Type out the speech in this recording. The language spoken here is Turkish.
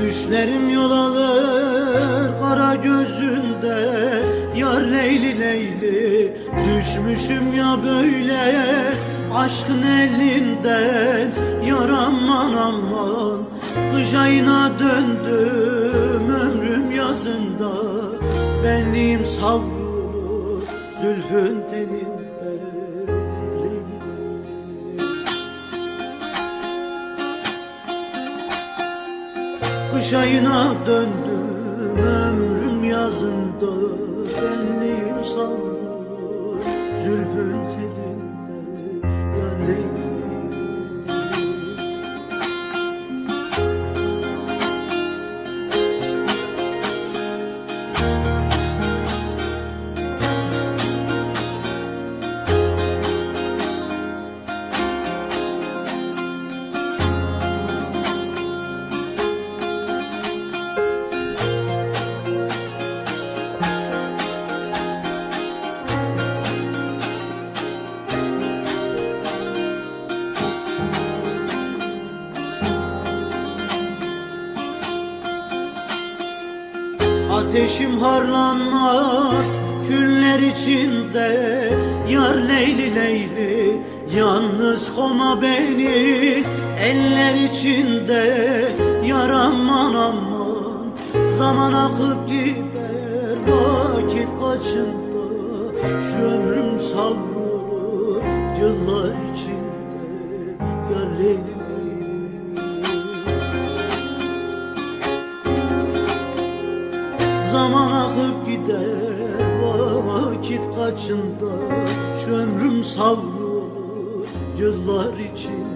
Düşlerim yol alır kara gözünde, yar Leyli Leyli. Düşmüşüm ya böyle aşkın elinden, yar aman aman. Kış ayına döndüm ömrüm yazında, benliğim savrulur zülfün telinde. Kış ayına döndüm ömrüm yazında, benliğim savrulur zülfün telinde, ya Leyli. Ateşim harlanmaz küller içinde, yar Leyli Leyli. Yalnız koma beni eller içinde, yar aman aman. Zaman akıp gider vakit kaçında, şu ömrüm savrulur yıllar içinde, yar Leyli. Zaman akıp gider vakit kaçında, şu ömrüm savrulur yıllar için.